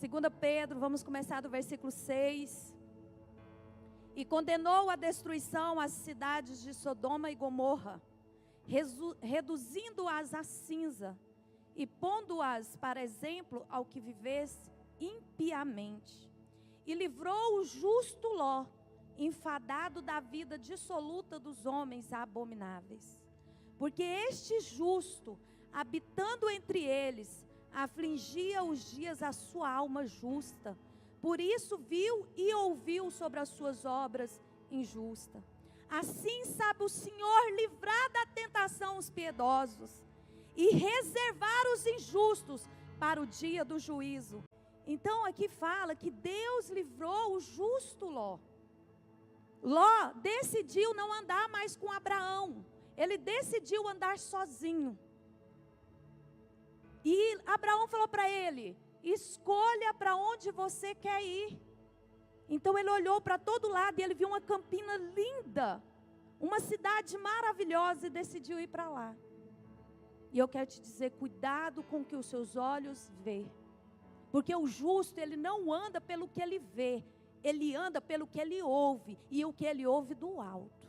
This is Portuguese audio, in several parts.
2 Pedro, vamos começar do versículo 6. E condenou a destruição as cidades de Sodoma e Gomorra, reduzindo-as a cinza, e pondo-as para exemplo ao que vivesse impiamente. E livrou o justo Ló, enfadado da vida dissoluta dos homens abomináveis. Porque este justo, habitando entre eles, afligia os dias a sua alma justa. Por isso viu e ouviu sobre as suas obras injustas. Assim sabe o Senhor livrar da tentação os piedosos e reservar os injustos para o dia do juízo. Então aqui fala que Deus livrou o justo Ló. Ló decidiu não andar mais com Abraão. Ele decidiu andar sozinho. E Abraão falou para ele: escolha para onde você quer ir. Então ele olhou para todo lado e ele viu uma campina linda, uma cidade maravilhosa, e decidiu ir para lá. E eu quero te dizer, cuidado com o que os seus olhos vê. Porque o justo, ele não anda pelo que ele vê, ele anda pelo que ele ouve, e o que ele ouve do alto.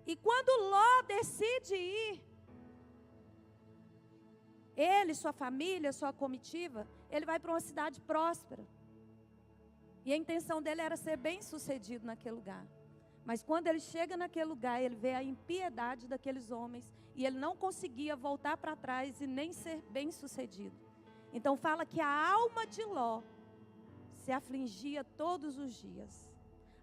E quando Ló decide ir, ele, sua família, sua comitiva, ele vai para uma cidade próspera. E a intenção dele era ser bem sucedido naquele lugar. Mas quando ele chega naquele lugar, ele vê a impiedade daqueles homens, e ele não conseguia voltar para trás e nem ser bem sucedido. Então fala que a alma de Ló se afligia todos os dias,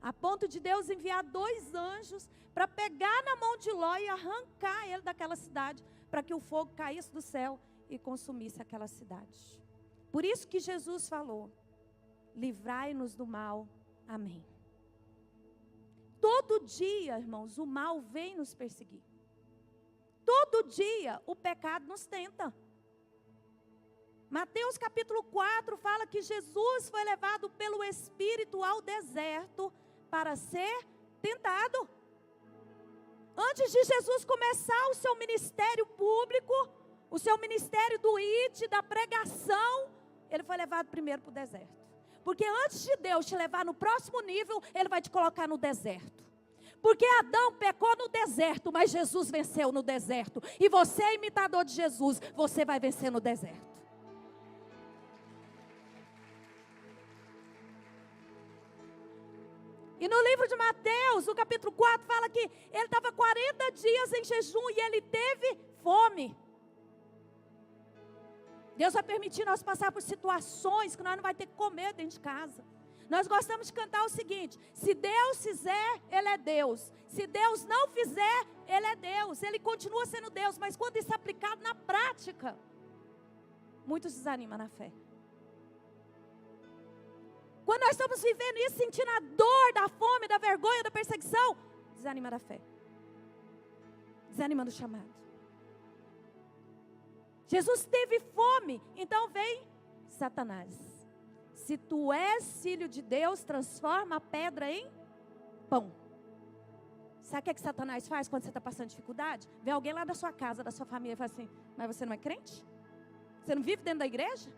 a ponto de Deus enviar 2 anjos para pegar na mão de Ló e arrancar ele daquela cidade, para que o fogo caísse do céu e consumisse aquela cidade. Por isso que Jesus falou: livrai-nos do mal, amém. Todo dia, irmãos, o mal vem nos perseguir. Todo dia o pecado nos tenta. Mateus capítulo 4 fala que Jesus foi levado pelo Espírito ao deserto para ser tentado. Antes de Jesus começar o seu ministério público, o seu ministério do IT, da pregação, ele foi levado primeiro para o deserto. Porque antes de Deus te levar no próximo nível, ele vai te colocar no deserto. Porque Adão pecou no deserto, mas Jesus venceu no deserto. E você é imitador de Jesus, você vai vencer no deserto. E no livro de Mateus, no capítulo 4, fala que ele estava 40 dias em jejum e ele teve fome. Deus vai permitir nós passar por situações que nós não vamos ter que comer dentro de casa. Nós gostamos de cantar o seguinte: se Deus fizer, Ele é Deus. Se Deus não fizer, Ele é Deus. Ele continua sendo Deus, mas quando isso é aplicado na prática, muitos desanimam na fé. Quando nós estamos vivendo isso, sentindo a dor da fome, da vergonha, da perseguição, desanima da fé. Desanima do chamado. Jesus teve fome, então vem Satanás. Se tu és filho de Deus, transforma a pedra em pão. Sabe o que Satanás faz quando você está passando dificuldade? Vem alguém lá da sua casa, da sua família, e fala assim: mas você não é crente? Você não vive dentro da igreja?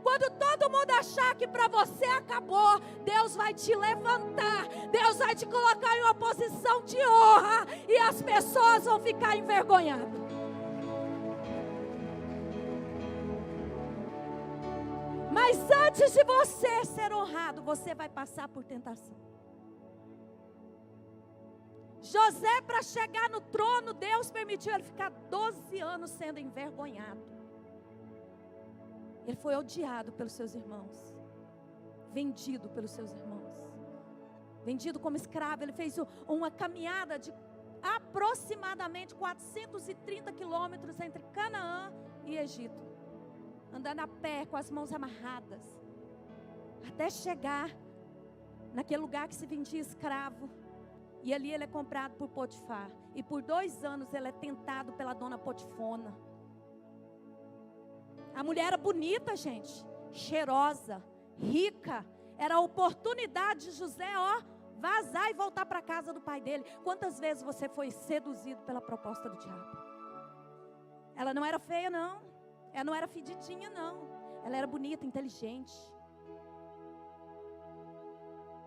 Quando todo mundo achar que para você acabou, Deus vai te levantar. Deus vai te colocar em uma posição de honra. E as pessoas vão ficar envergonhadas. Mas antes de você ser honrado, você vai passar por tentação. José, para chegar no trono, Deus permitiu ele ficar 12 anos sendo envergonhado. Ele foi odiado pelos seus irmãos, vendido pelos seus irmãos, vendido como escravo. Ele fez uma caminhada de aproximadamente 430 quilômetros entre Canaã e Egito, andando a pé, com as mãos amarradas, até chegar naquele lugar que se vendia escravo. E ali ele é comprado por Potifar, e por 2 anos ele é tentado pela dona Potifona. A mulher era bonita, gente, cheirosa, rica. Era a oportunidade de José, vazar e voltar para a casa do pai dele. Quantas vezes você foi seduzido pela proposta do diabo? Ela não era feia, não. Ela não era fedidinha, não. Ela era bonita, inteligente.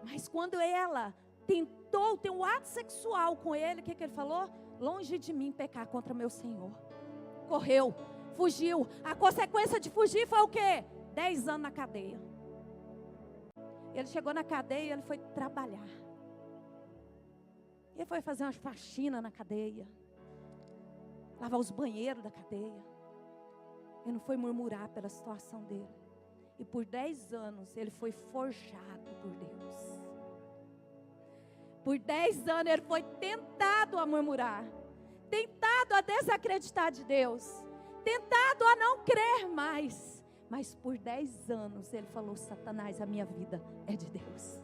Mas quando ela tentou ter um ato sexual com ele, o que ele falou? Longe de mim pecar contra meu Senhor. Correu, fugiu. A consequência de fugir foi o quê? 10 anos na cadeia. Ele chegou na cadeia e ele foi trabalhar. Ele foi fazer umas faxinas na cadeia. Lavar os banheiros da cadeia. Ele não foi murmurar pela situação dele. E por 10 anos ele foi forjado por Deus. Por 10 anos ele foi tentado a murmurar. Tentado a desacreditar de Deus. Tentado a não crer mais. Mas por 10 anos ele falou: Satanás, a minha vida é de Deus.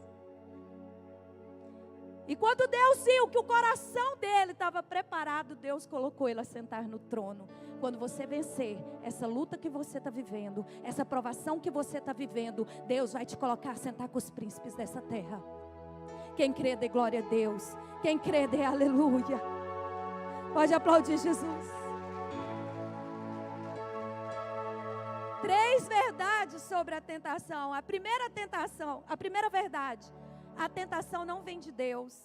E quando Deus viu que o coração dele estava preparado, Deus colocou ele a sentar no trono. Quando você vencer essa luta que você está vivendo, essa provação que você está vivendo, Deus vai te colocar a sentar com os príncipes dessa terra. Quem crê, dê glória a Deus. Quem crê, dê aleluia. Pode aplaudir Jesus. 3 verdades sobre a tentação. A primeira verdade: a tentação não vem de Deus.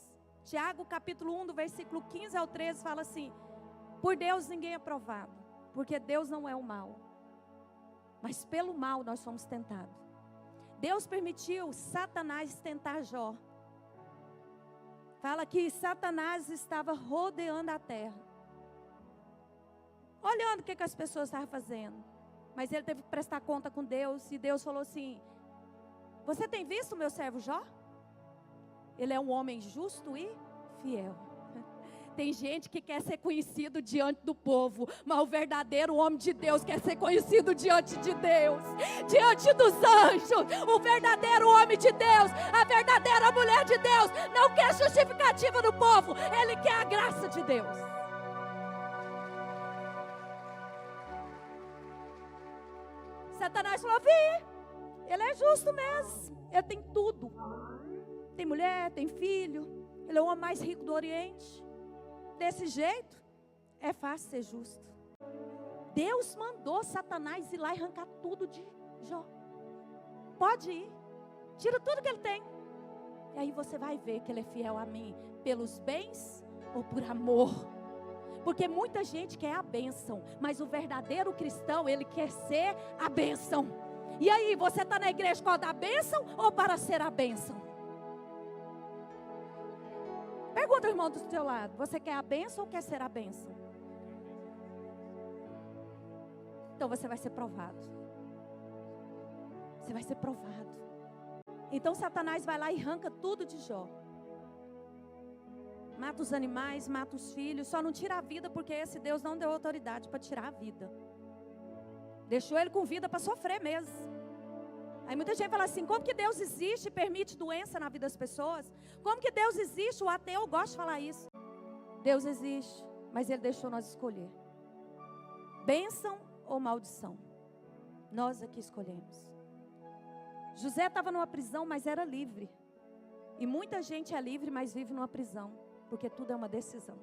Tiago capítulo 1, do versículo 15 ao 13, fala assim: por Deus ninguém é provado, porque Deus não é o mal, mas pelo mal nós somos tentados. Deus permitiu Satanás tentar Jó. Fala que Satanás estava rodeando a terra, olhando o que as pessoas estavam fazendo. Mas ele teve que prestar conta com Deus. E Deus falou assim: você tem visto o meu servo Jó? Ele é um homem justo e fiel. Tem gente que quer ser conhecido diante do povo, mas o verdadeiro homem de Deus quer ser conhecido diante de Deus, diante dos anjos. O verdadeiro homem de Deus, a verdadeira mulher de Deus, não quer justificativa do povo, ele quer a graça de Deus. Satanás falou: ele é justo mesmo, ele tem tudo. Tem mulher, tem filho, ele é o homem mais rico do Oriente. Desse jeito, é fácil ser justo. Deus mandou Satanás ir lá e arrancar tudo de Jó. Pode ir, tira tudo que ele tem. E aí você vai ver que ele é fiel a mim, pelos bens ou por amor. Porque muita gente quer a bênção, mas o verdadeiro cristão, ele quer ser a bênção. E aí, você está na igreja por causa da bênção ou para ser a bênção? Pergunta ao irmão do seu lado: você quer a bênção ou quer ser a bênção? Então você vai ser provado. Você vai ser provado. Então Satanás vai lá e arranca tudo de Jó. Mata os animais, mata os filhos. Só não tira a vida, porque esse Deus não deu autoridade para tirar a vida. Deixou ele com vida para sofrer mesmo. Aí muita gente fala assim: como que Deus existe e permite doença na vida das pessoas? Como que Deus existe? O ateu gosta de falar isso. Deus existe, mas Ele deixou nós escolher. Bênção ou maldição? Nós aqui escolhemos. José estava numa prisão, mas era livre. E muita gente é livre, mas vive numa prisão. Porque tudo é uma decisão.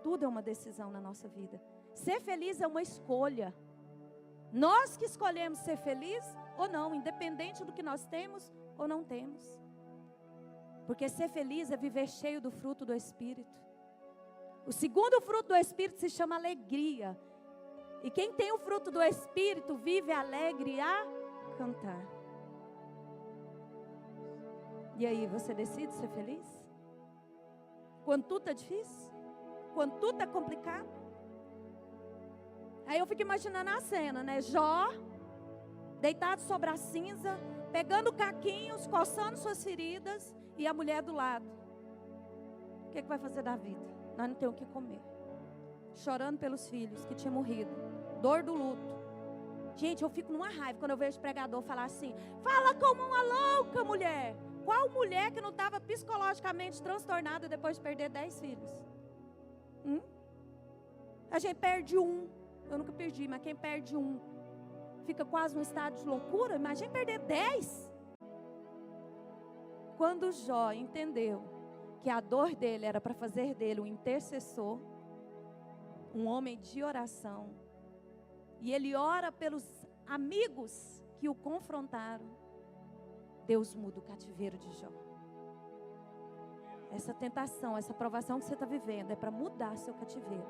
Tudo é uma decisão na nossa vida. Ser feliz é uma escolha. Nós que escolhemos ser felizes ou não, independente do que nós temos ou não temos. Porque ser feliz é viver cheio do fruto do Espírito. O segundo fruto do Espírito se chama alegria. E quem tem o fruto do Espírito vive alegre a cantar. E aí, você decide ser feliz? Quando tudo está difícil? Quando tudo está complicado? Aí eu fico imaginando a cena, né? Jó, deitado sobre a cinza, pegando caquinhos, coçando suas feridas, e a mulher do lado. O que vai fazer da vida? Nós não temos o que comer. Chorando pelos filhos que tinham morrido. Dor do luto. Gente, eu fico numa raiva quando eu vejo o pregador falar assim: fala como uma louca, mulher. Qual mulher que não estava psicologicamente transtornada depois de perder 10 filhos? A gente perde um. Eu nunca perdi, mas quem perde um fica quase num estado de loucura. Imagina perder 10. Quando Jó entendeu que a dor dele era para fazer dele um intercessor, um homem de oração, e ele ora pelos amigos que o confrontaram, Deus muda o cativeiro de Jó. Essa tentação, essa provação que você está vivendo é para mudar seu cativeiro.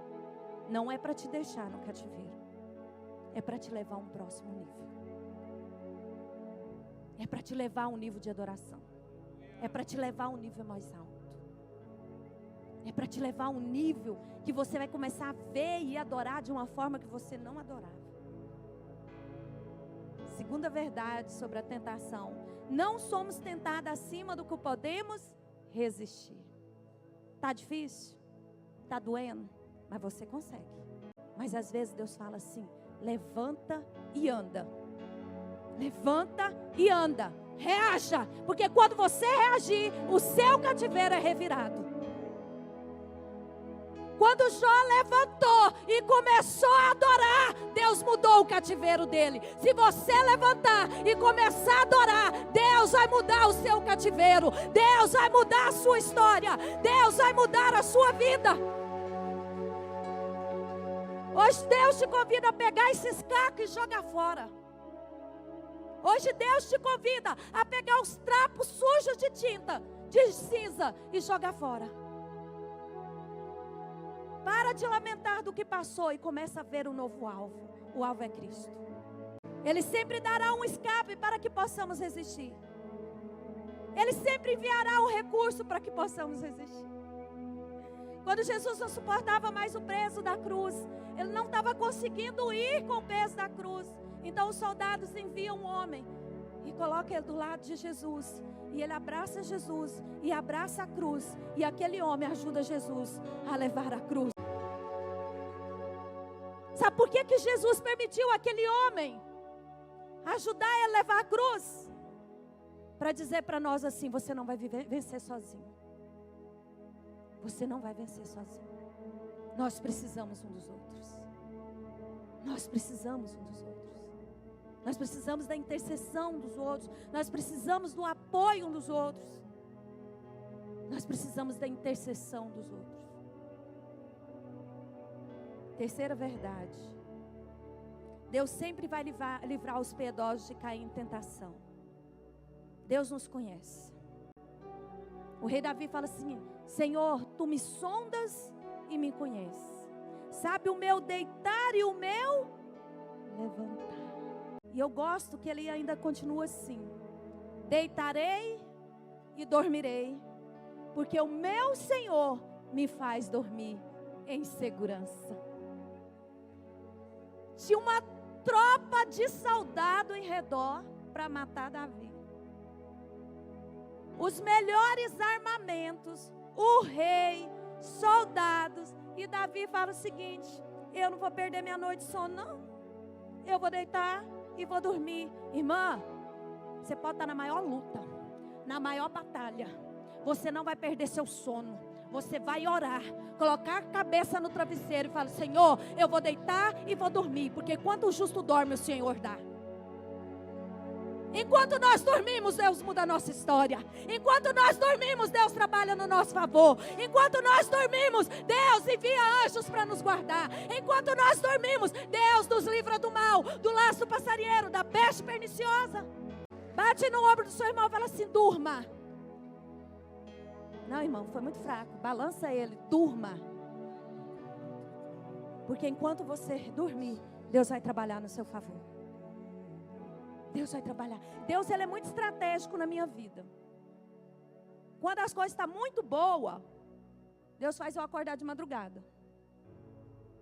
Não é para te deixar no cativeiro. É para te levar a um próximo nível. É para te levar a um nível de adoração. É para te levar a um nível mais alto. É para te levar a um nível que você vai começar a ver e adorar de uma forma que você não adorava. Segunda verdade sobre a tentação: não somos tentados acima do que podemos resistir. Tá difícil? Tá doendo? Mas você consegue. Mas às vezes Deus fala assim: levanta e anda. Levanta e anda. Reaja, porque quando você reagir, o seu cativeiro é revirado. Quando Jó levantou e começou a adorar, Deus mudou o cativeiro dele. Se você levantar e começar a adorar, Deus vai mudar o seu cativeiro. Deus vai mudar a sua história. Deus vai mudar a sua vida. Hoje Deus te convida a pegar esses cacos e jogar fora. Hoje Deus te convida a pegar os trapos sujos de tinta, de cinza e jogar fora. Para de lamentar do que passou e começa a ver um novo alvo. O alvo é Cristo. Ele sempre dará um escape para que possamos resistir. Ele sempre enviará um recurso para que possamos resistir. Quando Jesus não suportava mais o peso da cruz, ele não estava conseguindo ir com o peso da cruz. Então os soldados enviam um homem e colocam ele do lado de Jesus. E ele abraça Jesus e abraça a cruz. E aquele homem ajuda Jesus a levar a cruz. Sabe por que Jesus permitiu aquele homem ajudar ele a levar a cruz? Para dizer para nós assim: você não vai vencer sozinho. Você não vai vencer sozinho. Nós precisamos um dos outros. Nós precisamos um dos outros. Nós precisamos da intercessão dos outros. Nós precisamos do apoio um dos outros. Nós precisamos da intercessão dos outros. Terceira verdade: Deus sempre vai livrar os piedosos de cair em tentação. Deus nos conhece. O rei Davi fala assim: Senhor, tu me sondas e me conheces. Sabe o meu deitar e o meu levantar. E eu gosto que ele ainda continua assim: deitarei e dormirei, porque o meu Senhor me faz dormir em segurança. Tinha uma tropa de soldado em redor para matar Davi. Os melhores armamentos, o rei, soldados. E Davi fala o seguinte: eu não vou perder minha noite de sono, não. Eu vou deitar e vou dormir. Irmã, você pode estar na maior luta, na maior batalha. Você não vai perder seu sono. Você vai orar, colocar a cabeça no travesseiro e falar: Senhor, eu vou deitar e vou dormir, porque quando o justo dorme, o Senhor dá. Enquanto nós dormimos, Deus muda a nossa história. Enquanto nós dormimos, Deus trabalha no nosso favor. Enquanto nós dormimos, Deus envia anjos para nos guardar. Enquanto nós dormimos, Deus nos livra do mal, do laço passarinheiro, da peste perniciosa. Bate no ombro do seu irmão e fala assim: durma. Não, irmão, foi muito fraco. Balança ele, durma. Porque enquanto você dormir, Deus vai trabalhar no seu favor. Deus vai trabalhar. Deus, ele é muito estratégico na minha vida. Quando as coisas estão muito boas, Deus faz eu acordar de madrugada.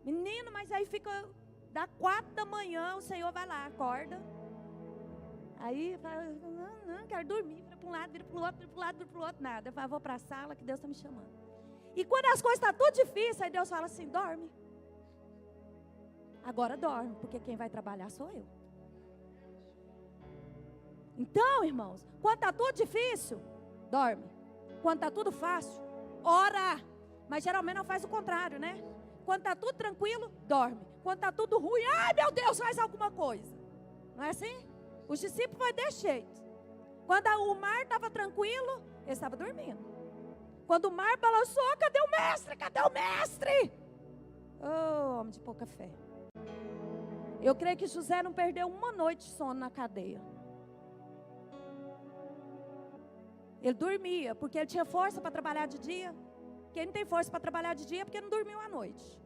Menino, mas aí fica da 4 da manhã, o Senhor vai lá, acorda. Aí fala: não, quero dormir. Vira para um lado, vira para o outro, vira para um lado, vira para o outro, nada. Eu falo: vou para a sala que Deus está me chamando. E quando as coisas estão tudo difíceis, aí Deus fala assim: dorme. Agora dorme, porque quem vai trabalhar sou eu. Então, irmãos, quando está tudo difícil, dorme. Quando está tudo fácil, ora. Mas geralmente não faz o contrário, né? Quando está tudo tranquilo, dorme. Quando está tudo ruim, ai meu Deus, faz alguma coisa. Não é assim? Os discípulos foi desse jeito. Quando o mar estava tranquilo, eles estavam dormindo. Quando o mar balançou, cadê o mestre? Cadê o mestre? Oh, homem de pouca fé. Eu creio que José não perdeu uma noite de sono na cadeia. Ele dormia, porque ele tinha força para trabalhar de dia. Quem não tem força para trabalhar de dia é porque não dormiu à noite.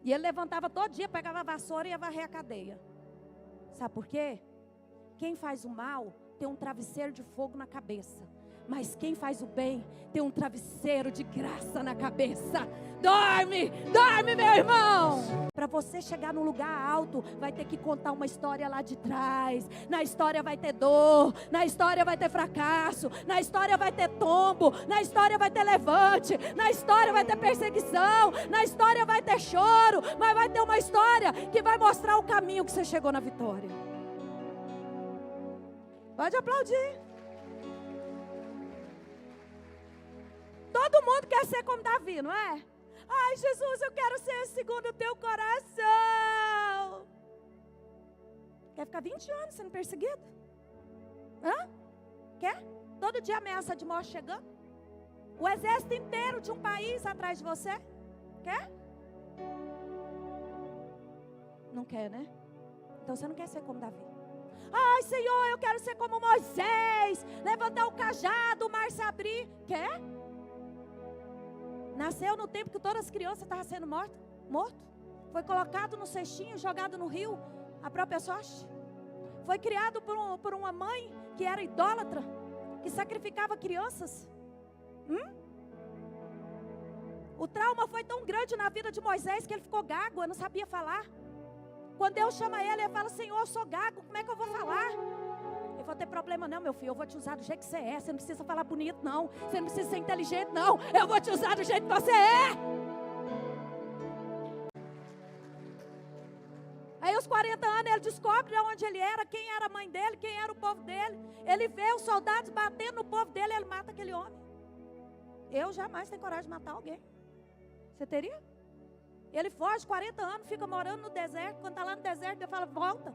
E ele levantava todo dia, pegava a vassoura e ia varrer a cadeia. Sabe por quê? Quem faz o mal tem um travesseiro de fogo na cabeça. Mas quem faz o bem tem um travesseiro de graça na cabeça. Dorme, dorme, meu irmão. Para você chegar num lugar alto, vai ter que contar uma história lá de trás. Na história vai ter dor, na história vai ter fracasso, na história vai ter tombo, na história vai ter levante, na história vai ter perseguição, na história vai ter choro, mas vai ter uma história que vai mostrar o caminho que você chegou na vitória. Pode aplaudir. Todo mundo quer ser como Davi, não é? Ai, Jesus, eu quero ser segundo o teu coração. Quer ficar 20 anos sendo perseguido? Hã? Quer? Todo dia ameaça de morte chegando? O exército inteiro de um país atrás de você? Quer? Não quer, né? Então você não quer ser como Davi. Ai, Senhor, eu quero ser como Moisés. Levantar o cajado, o mar se abrir. Quer? Nasceu no tempo que todas as crianças estavam sendo morto. Foi colocado no cestinho, jogado no rio, a própria sorte. Foi criado por uma mãe que era idólatra, que sacrificava crianças. O trauma foi tão grande na vida de Moisés que ele ficou gago, não sabia falar. Quando Deus chama ele fala: Senhor, eu sou gago, como é que eu vou falar? Eu vou ter problema não, meu filho, eu vou te usar do jeito que você é. Você não precisa falar bonito não, você não precisa ser inteligente não. Eu vou te usar do jeito que você é. Aí aos 40 anos ele descobre de onde ele era, quem era a mãe dele, quem era o povo dele. Ele vê os soldados batendo no povo dele, ele mata aquele homem. Eu jamais tenho coragem de matar alguém. Você teria? Ele foge 40 anos, fica morando no deserto. Quando está lá no deserto, ele fala: volta.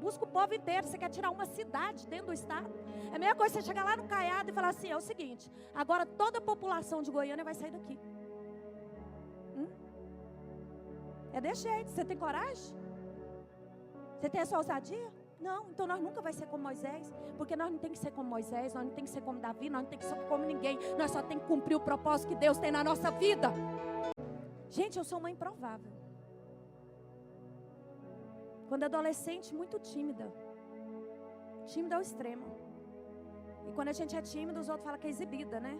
Busca o povo inteiro, você quer tirar uma cidade dentro do estado. É a mesma coisa você chegar lá no Caiado e falar assim: é o seguinte, agora toda a população de Goiânia vai sair daqui. É desse jeito. Você tem coragem? Você tem essa ousadia? Não, então nós nunca vai ser como Moisés. Porque nós não tem que ser como Moisés, nós não tem que ser como Davi, nós não tem que ser como ninguém. Nós só tem que cumprir o propósito que Deus tem na nossa vida. Gente, eu sou uma improvável. Quando adolescente, muito tímida. Tímida ao extremo. E quando a gente é tímida, os outros falam que é exibida, né?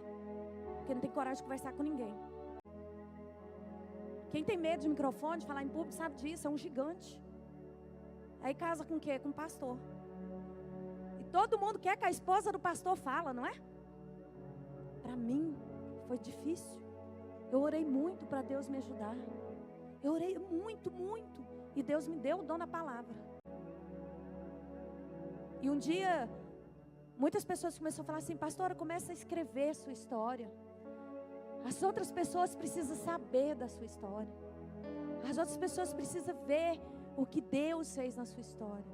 Porque não tem coragem de conversar com ninguém. Quem tem medo de microfone, de falar em público, sabe disso, é um gigante. Aí casa com o quê? Com o pastor. E todo mundo quer que a esposa do pastor fala, não é? Para mim, foi difícil. Eu orei muito para Deus me ajudar. Eu orei muito, muito. E Deus me deu o dom da palavra. E um dia, muitas pessoas começaram a falar assim: pastora, começa a escrever sua história. As outras pessoas precisam saber da sua história. As outras pessoas precisam ver o que Deus fez na sua história.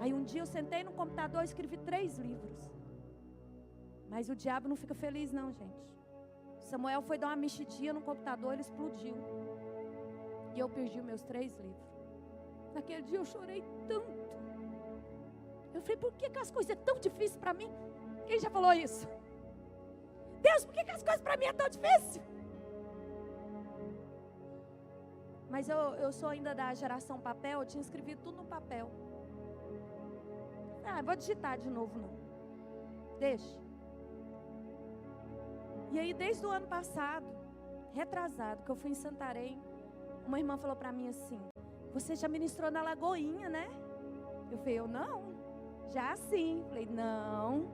Aí um dia eu sentei no computador e escrevi 3 livros. Mas o diabo não fica feliz não, gente. Samuel foi dar uma mexidinha no computador, ele explodiu. E eu perdi os meus 3 livros. Naquele dia eu chorei tanto. Eu falei: por que as coisas são tão difíceis para mim? Quem já falou isso? Deus, por que as coisas para mim são tão difíceis? Mas eu sou ainda da geração papel, eu tinha escrevido tudo no papel. Vou digitar de novo não. Deixa. E aí desde o ano passado, retrasado, que eu fui em Santarém, uma irmã falou para mim assim: você já ministrou na Lagoinha, né? Eu falei: eu não. Já sim. Falei: não.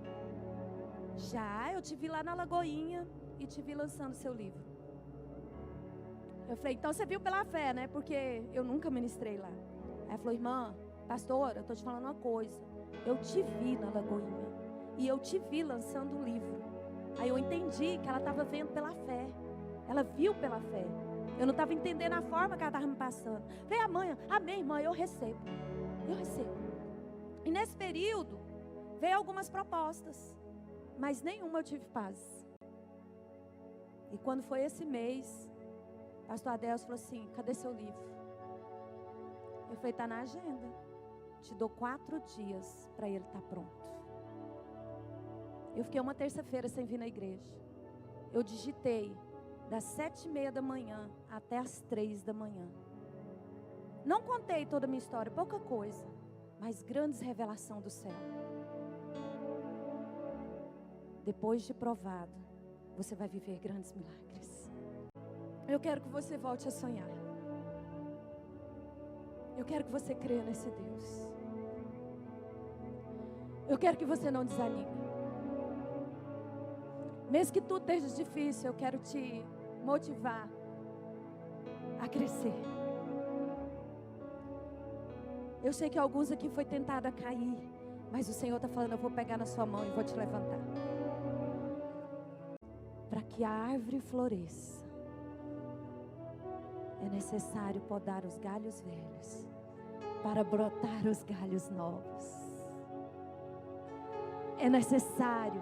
Já, eu te vi lá na Lagoinha e te vi lançando seu livro. Eu falei: então você viu pela fé, né? Porque eu nunca ministrei lá. Aí ela falou: irmã, pastora, eu tô te falando uma coisa. Eu te vi na Lagoinha e eu te vi lançando um livro. Aí eu entendi que ela estava vendo pela fé. Ela viu pela fé. Eu não estava entendendo a forma que ela estava me passando. Falei: amém, irmã, eu recebo. Eu recebo. E nesse período, veio algumas propostas. Mas nenhuma eu tive paz. E quando foi esse mês, pastor Adelso falou assim: cadê seu livro? Eu falei, está na agenda. Te dou 4 dias para ele estar pronto. Eu fiquei uma terça-feira sem vir na igreja. Eu digitei das 7h30 da manhã até as 3 da manhã. Não contei toda a minha história, pouca coisa, mas grandes revelações do céu. Depois de provado, você vai viver grandes milagres. Eu quero que você volte a sonhar. Eu quero que você creia nesse Deus. Eu quero que você não desanime. Mesmo que tudo esteja difícil, eu quero te motivar a crescer. Eu sei que alguns aqui foi tentado a cair, mas o Senhor está falando, eu vou pegar na sua mão e vou te levantar. Para que a árvore floresça, é necessário podar os galhos velhos, para brotar os galhos novos. É necessário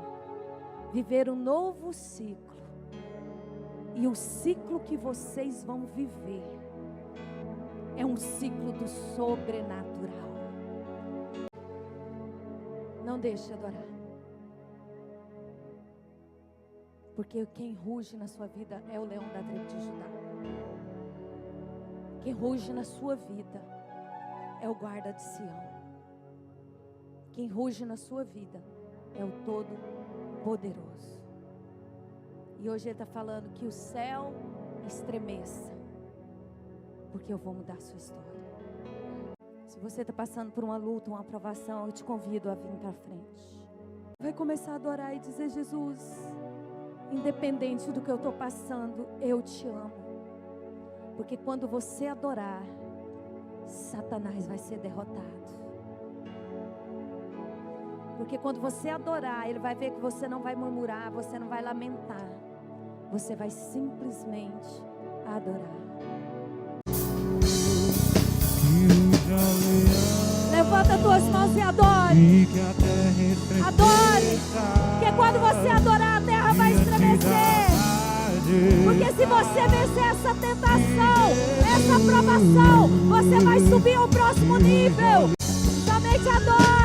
viver um novo ciclo. E o ciclo que vocês vão viver é um ciclo do sobrenatural. Não deixe de adorar. Porque quem ruge na sua vida é o leão da tribo de Judá. Quem ruge na sua vida é o guarda de Sião. Quem ruge na sua vida é o Todo-Poderoso. E hoje Ele está falando que o céu estremeça, porque eu vou mudar a sua história. Se você está passando por uma luta, uma aprovação, eu te convido a vir para frente. Vai começar a adorar e dizer, Jesus, independente do que eu estou passando, eu te amo. Porque quando você adorar, Satanás vai ser derrotado. Porque quando você adorar, ele vai ver que você não vai murmurar, você não vai lamentar. Você vai simplesmente adorar. Levanta as tuas mãos e adore. Adore. Porque quando você adorar, a terra vai estremecer. Porque se você vencer essa tentação, essa provação, você vai subir ao próximo nível. Somente adore.